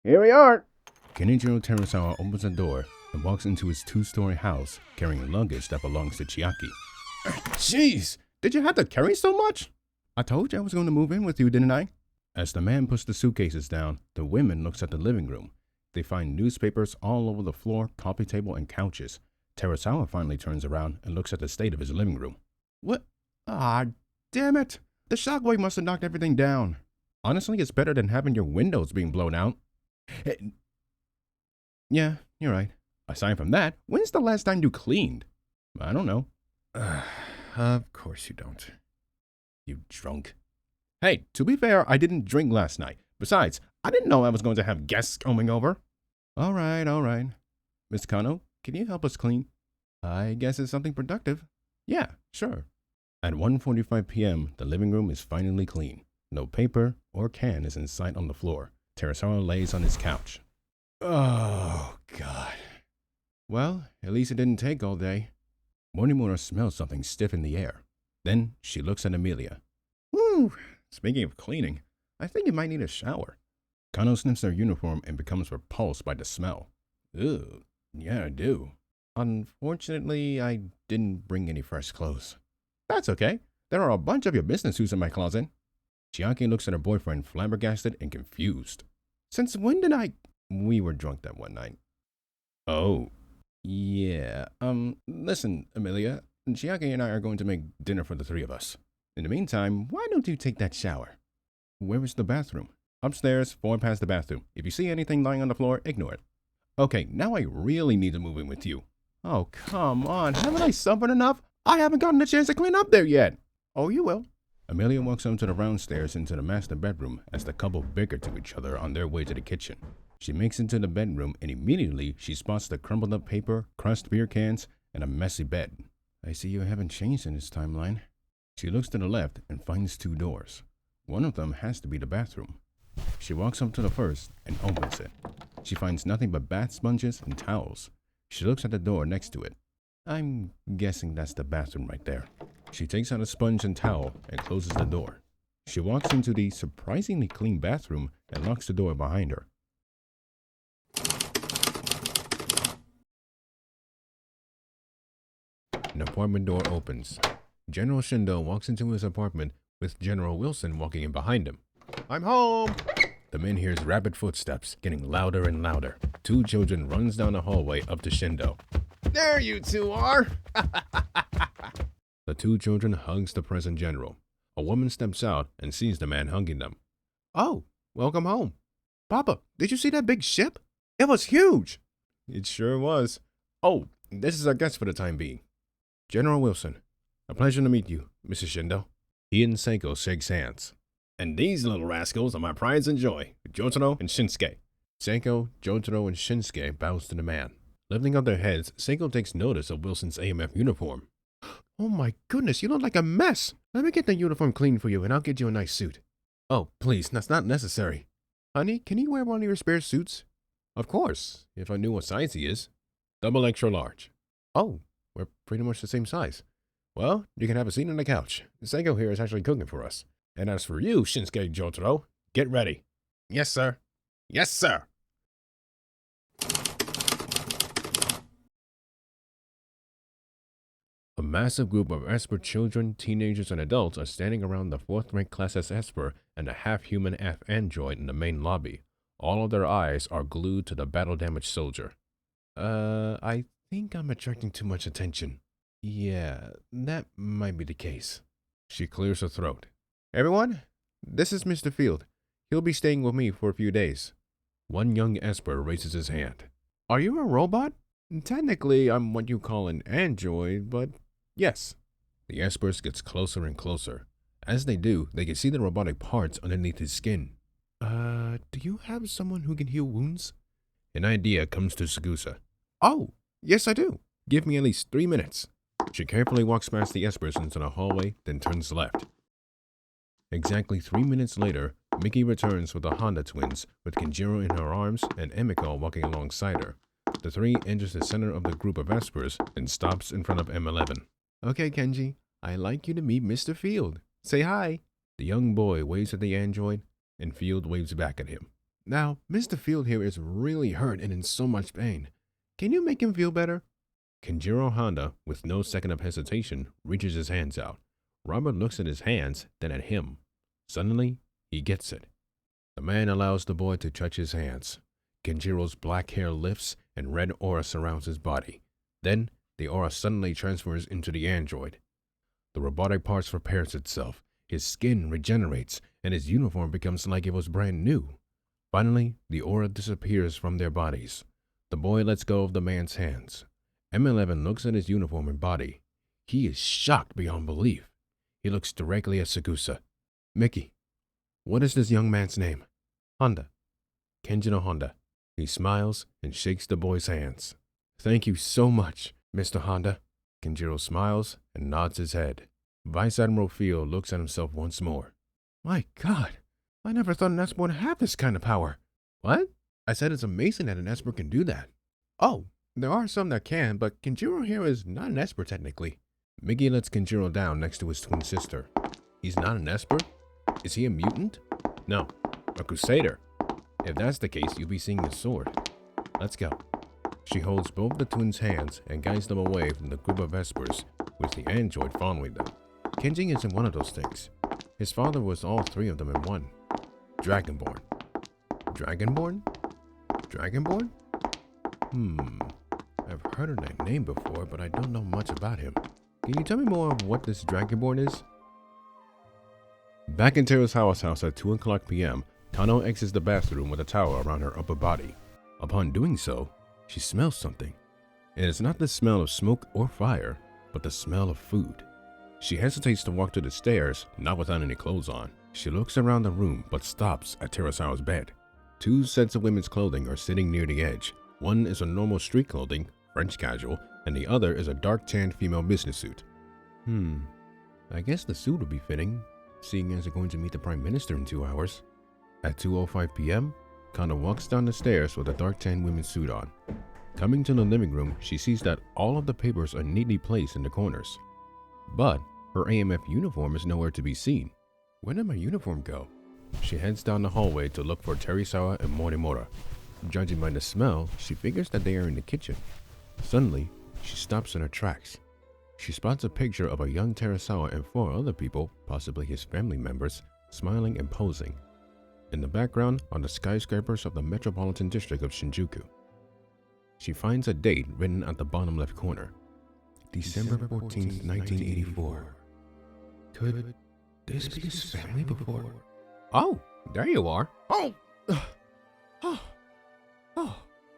Here we are. Kenichiro Terasawa opens the door and walks into his two-story house carrying luggage that belongs to Chiaki. Jeez, did you have to carry so much? I told you I was going to move in with you, didn't I? As the man puts the suitcases down, the women looks at the living room. They find newspapers all over the floor, coffee table, and couches. Terasawa finally turns around and looks at the state of his living room. What? Ah, damn it. The shockwave must have knocked everything down. Honestly, it's better than having your windows being blown out. Hey. Yeah, you're right. Aside from that, when's the last time you cleaned? I don't know. Of course you don't. You drunk. Hey, to be fair, I didn't drink last night. Besides, I didn't know I was going to have guests coming over. All right. Mr. Kano, can you help us clean? I guess it's something productive. Yeah, sure. At 1:45 p.m., the living room is finally clean. No paper or can is in sight on the floor. Terasawa lays on his couch. Oh, God. Well, at least it didn't take all day. Morimura smells something stiff in the air. Then she looks at Amelia. Whew, speaking of cleaning, I think you might need a shower. Kano sniffs her uniform and becomes repulsed by the smell. Ew, yeah, I do. Unfortunately, I didn't bring any fresh clothes. That's okay. There are a bunch of your business suits in my closet. Chiaki looks at her boyfriend, flabbergasted and confused. Since when did I... We were drunk that one night. Oh. Yeah. Listen, Amelia. Chiaki and I are going to make dinner for the three of us. In the meantime, why don't you take that shower? Where is the bathroom? Upstairs, 4 past the bathroom. If you see anything lying on the floor, ignore it. Okay, now I really need to move in with you. Oh, come on. Haven't I suffered enough? I haven't gotten a chance to clean up there yet. Oh, you will. Amelia walks up to the round stairs into the master bedroom as the couple bicker to each other on their way to the kitchen. She makes it to the bedroom and immediately she spots the crumpled up paper, crushed beer cans, and a messy bed. I see you haven't changed in this timeline. She looks to the left and finds 2 doors. One of them has to be the bathroom. She walks up to the first and opens it. She finds nothing but bath sponges and towels. She looks at the door next to it. I'm guessing that's the bathroom right there. She takes out a sponge and towel and closes the door. She walks into the surprisingly clean bathroom and locks the door behind her. An apartment door opens. General Shindo walks into his apartment with General Wilson walking in behind him. I'm home! The man hears rapid footsteps, getting louder and louder. 2 children runs down the hallway up to Shindo. There you 2 are! The 2 children hugs the present general. A woman steps out and sees the man hugging them. Oh, welcome home. Papa, did you see that big ship? It was huge! It sure was. Oh, this is our guest for the time being. General Wilson, a pleasure to meet you, Mrs. Shindo. He and Seiko shakes hands. And these little rascals are my prides and joy, Jotaro and Shinsuke. Seiko, Jotaro, and Shinsuke bows to the man. Lifting up their heads, Seiko takes notice of Wilson's AMF uniform. Oh my goodness, you look like a mess. Let me get the uniform cleaned for you and I'll get you a nice suit. Oh, please, that's not necessary. Honey, can you wear one of your spare suits? Of course, if I knew what size he is. Double extra large. Oh, we're pretty much the same size. Well, you can have a seat on the couch. Seiko here is actually cooking for us. And as for you, Shinsuke Jotaro, get ready. Yes, sir. Yes, sir. A massive group of Esper children, teenagers, and adults are standing around the 4th-ranked Class S Esper and a half-human android in the main lobby. All of their eyes are glued to the battle-damaged soldier. I think I'm attracting too much attention. Yeah, that might be the case. She clears her throat. Everyone, this is Mr. Field. He'll be staying with me for a few days. One young Esper raises his hand. Are you a robot? Technically, I'm what you call an android, but yes. The Espers gets closer and closer. As they do, they can see the robotic parts underneath his skin. Do you have someone who can heal wounds? An idea comes to Sagusa. Oh, yes I do. Give me at least 3 minutes. She carefully walks past the Espers into the hallway, then turns left. Exactly 3 minutes later, Miki returns with the Honda twins, with Kenjiro in her arms and Emiko walking alongside her. The 3 enters the center of the group of Espers and stops in front of M11. Okay, Kenji, I'd like you to meet Mr. Field. Say hi. The young boy waves at the android, and Field waves back at him. Now, Mr. Field here is really hurt and in so much pain. Can you make him feel better? Kenjiro Honda, with no second of hesitation, reaches his hands out. Robert looks at his hands, then at him. Suddenly, he gets it. The man allows the boy to touch his hands. Kenjiro's black hair lifts and red aura surrounds his body. Then, the aura suddenly transfers into the android. The robotic parts repairs itself, his skin regenerates, and his uniform becomes like it was brand new. Finally, the aura disappears from their bodies. The boy lets go of the man's hands. M11 looks at his uniform and body. He is shocked beyond belief. He looks directly at Sakusa. Mickey, what is this young man's name? Honda. Kenjiro Honda. He smiles and shakes the boy's hands. Thank you so much, Mr. Honda. Kenjiro smiles and nods his head. Vice Admiral Field looks at himself once more. My God, I never thought an Esper would have this kind of power. What? I said it's amazing that an Esper can do that. Oh, there are some that can, but Kenjiro here is not an Esper technically. Mickey lets Kenjiro down next to his twin sister. He's not an Esper? Is he a mutant? No, a Crusader. If that's the case, you'll be seeing his sword. Let's go. She holds both the twins' hands and guides them away from the group of Espers, with the android following them. Kenji isn't one of those things. His father was all three of them in one. Dragonborn. Dragonborn? Dragonborn? I've heard of that name before, but I don't know much about him. Can you tell me more of what this Dragonborn is? Back in Terusawa's house at 2 o'clock p.m., Kano exits the bathroom with a towel around her upper body. Upon doing so, she smells something. It is not the smell of smoke or fire, but the smell of food. She hesitates to walk to the stairs, not without any clothes on. She looks around the room, but stops at Terusawa's bed. 2 sets of women's clothing are sitting near the edge. One is a normal street clothing, French casual, and the other is a dark tan female business suit. I guess the suit would be fitting, seeing as they're going to meet the Prime Minister in 2 hours. At 2:05 p.m., Kano walks down the stairs with a dark tan women's suit on. Coming to the living room, she sees that all of the papers are neatly placed in the corners. But her AMF uniform is nowhere to be seen. Where did my uniform go? She heads down the hallway to look for Terisawa and Morimura. Judging by the smell, she figures that they are in the kitchen. Suddenly, she stops in her tracks. She spots a picture of a young Terisawa and 4 other people, possibly his family members, smiling and posing. In the background are the skyscrapers of the metropolitan district of Shinjuku. She finds a date written at the bottom left corner. December 14th, 1984. Could this be his family before? Oh, there you are.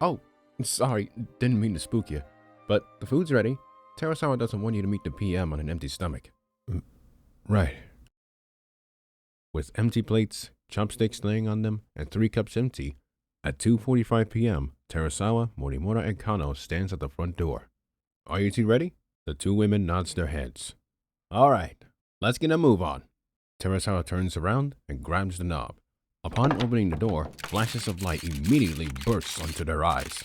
Oh, sorry, didn't mean to spook you. But the food's ready. Terasawa doesn't want you to meet the PM on an empty stomach. Right. With empty plates, chopsticks laying on them, and 3 cups empty, at 2:45 p.m., Terasawa, Morimura, and Kano stands at the front door. Are you 2 ready? The 2 women nods their heads. All right, let's get a move on. Terasawa turns around and grabs the knob. Upon opening the door, flashes of light immediately bursts onto their eyes.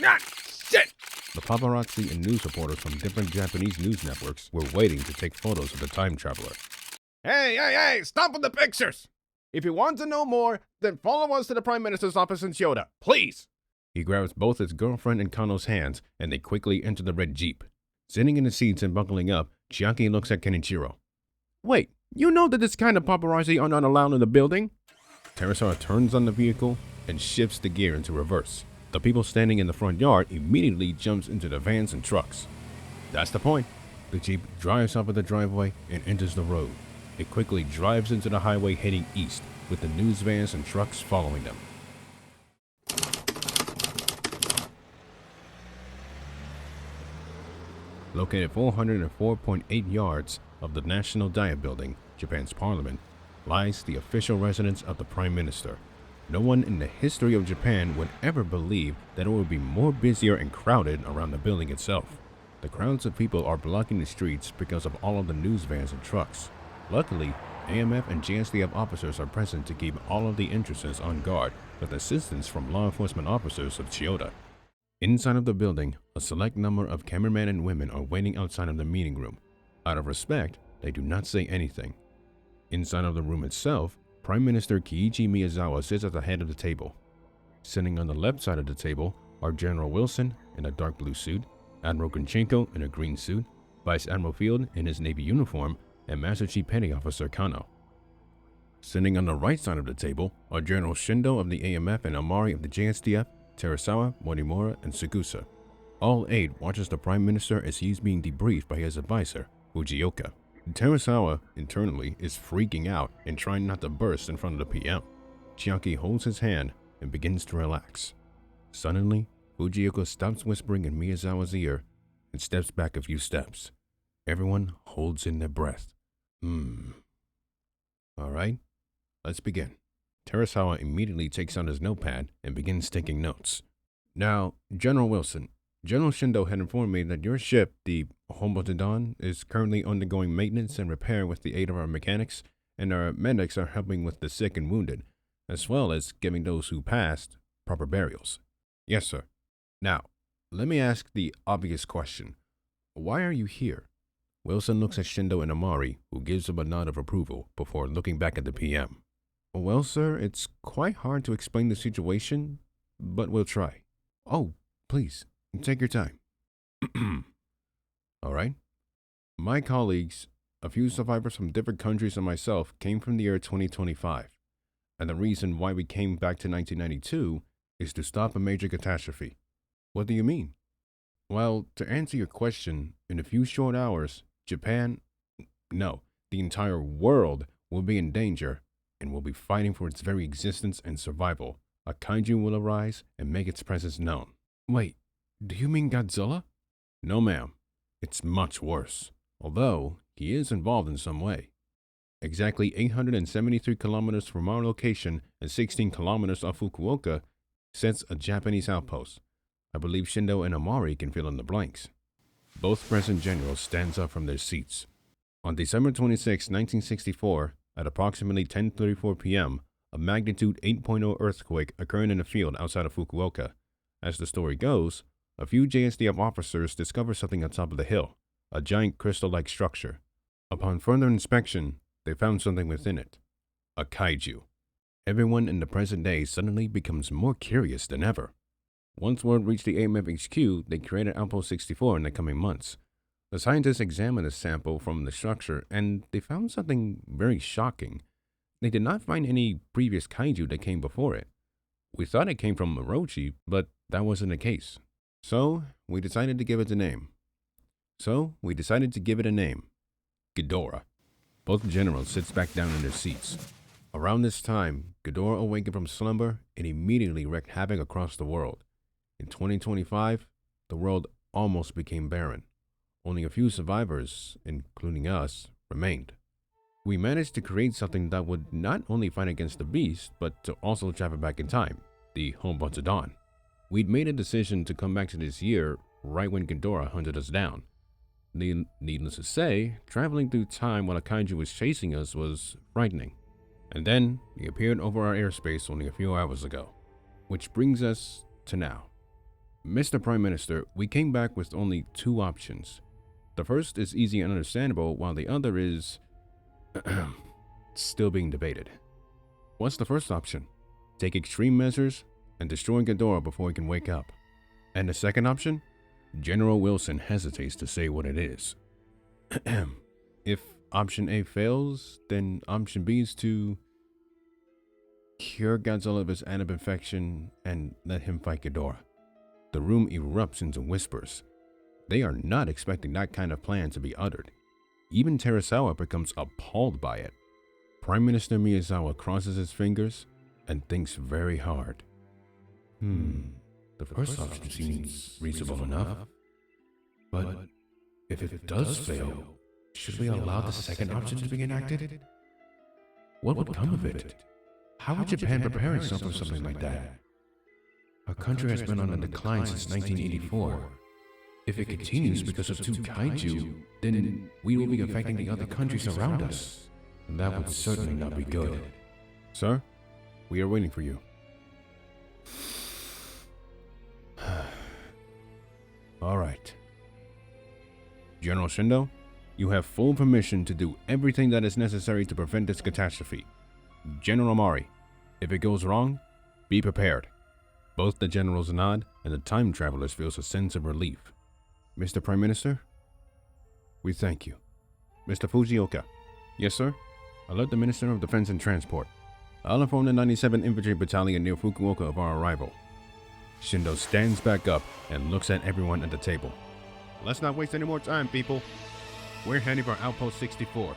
Ah, shit! The paparazzi and news reporters from different Japanese news networks were waiting to take photos of the time traveler. Hey, stop with the pictures! If you want to know more, then follow us to the Prime Minister's office in Chiyoda, please! He grabs both his girlfriend and Kano's hands, and they quickly enter the red Jeep. Sitting in the seats and buckling up, Chiaki looks at Kenichiro. Wait, you know that this kind of paparazzi are not allowed in the building? Terasawa turns on the vehicle and shifts the gear into reverse. The people standing in the front yard immediately jumps into the vans and trucks. That's the point. The Jeep drives off of the driveway and enters the road. It quickly drives into the highway heading east, with the news vans and trucks following them. Located 404.8 yards of the National Diet Building, Japan's parliament, lies the official residence of the Prime Minister. No one in the history of Japan would ever believe that it would be more busier and crowded around the building itself. The crowds of people are blocking the streets because of all of the news vans and trucks. Luckily, AMF and JSDF officers are present to keep all of the entrances on guard with assistance from law enforcement officers of Chiyoda. Inside of the building, a select number of cameramen and women are waiting outside of the meeting room. Out of respect, they do not say anything. Inside of the room itself, Prime Minister Kiichi Miyazawa sits at the head of the table. Sitting on the left side of the table are General Wilson in a dark blue suit, Admiral Gonchenko in a green suit, Vice Admiral Field in his Navy uniform, and Master Chief Petty Officer Kano. Sitting on the right side of the table are General Shindo of the AMF and Amari of the JSDF, Terasawa, Morimura, and Sugusa. All 8 watches the Prime Minister as he is being debriefed by his advisor, Fujioka. Terasawa, internally, is freaking out and trying not to burst in front of the PM. Chiaki holds his hand and begins to relax. Suddenly, Fujioka stops whispering in Miyazawa's ear and steps back a few steps. Everyone holds in their breath. Alright, let's begin. Terasawa immediately takes out his notepad and begins taking notes. Now, General Wilson, General Shindo had informed me that your ship, the Hombotodon, is currently undergoing maintenance and repair with the aid of our mechanics, and our medics are helping with the sick and wounded, as well as giving those who passed proper burials. Yes, sir. Now, let me ask the obvious question. Why are you here? Wilson looks at Shindo and Amari, who gives him a nod of approval before looking back at the PM. Well, sir, it's quite hard to explain the situation, but we'll try. Oh, please, take your time. All right. My colleagues, a few survivors from different countries and myself, came from the year 2025. And the reason why we came back to 1992 is to stop a major catastrophe. What do you mean? Well, to answer your question, in a few short hours, the entire world will be in danger and will be fighting for its very existence and survival. A kaiju will arise and make its presence known. Wait, do you mean Godzilla? No, ma'am. It's much worse, although he is involved in some way. Exactly 873 kilometers from our location and 16 kilometers off Fukuoka sits a Japanese outpost. I believe Shindo and Amari can fill in the blanks. Both present generals stand up from their seats. On December 26, 1964, at approximately 10:34 p.m., a magnitude 8.0 earthquake occurred in a field outside of Fukuoka. As the story goes, a few JSDF officers discovered something on top of the hill, a giant crystal-like structure. Upon further inspection, they found something within it, a kaiju. Everyone in the present day suddenly becomes more curious than ever. Once word reached the AMF HQ, they created Outpost 64 in the coming months. The scientists examined a sample from the structure and they found something very shocking. They did not find any previous kaiju that came before it. We thought it came from Orochi, but that wasn't the case. So we decided to give it a name. Ghidorah. Both generals sit back down in their seats. Around this time, Ghidorah awakened from slumber and immediately wreaked havoc across the world. In 2025, the world almost became barren. Only a few survivors, including us, remained. We managed to create something that would not only fight against the beast, but to also travel back in time, the Hombotodon. We'd made a decision to come back to this year right when Ghidorah hunted us down. Needless to say, traveling through time while a kaiju was chasing us was frightening. And then, he appeared over our airspace only a few hours ago. Which brings us to now. Mr. Prime Minister, we came back with only 2 options. The first is easy and understandable, while the other is still being debated. What's the first option? Take extreme measures and destroy Ghidorah before he can wake up. And the second option? General Wilson hesitates to say what it is. If option A fails, then option B is to cure Godzilla of his anab infection and let him fight Ghidorah. The room erupts into whispers. They are not expecting that kind of plan to be uttered. Even Terasawa becomes appalled by it. Prime Minister Miyazawa crosses his fingers and thinks very hard. The first option seems reasonable enough. But if it does fail, should we allow the second option to be enacted? What would come of it? How would Japan prepare itself for something like that? Our country has been on a decline since 1984. If it continues because of 2 kaiju, then we will be affecting the other countries around us. And that would certainly not be good. Sir, we are waiting for you. All right. General Shindo, you have full permission to do everything that is necessary to prevent this catastrophe. General Mari, if it goes wrong, be prepared. Both the generals nod, and the time travelers feels a sense of relief. Mr. Prime Minister, we thank you. Mr. Fujioka. Yes, sir? Alert the Minister of Defense and Transport. I'll inform the 97th Infantry Battalion near Fukuoka of our arrival. Shindo stands back up and looks at everyone at the table. Let's not waste any more time, people. We're heading for Outpost 64.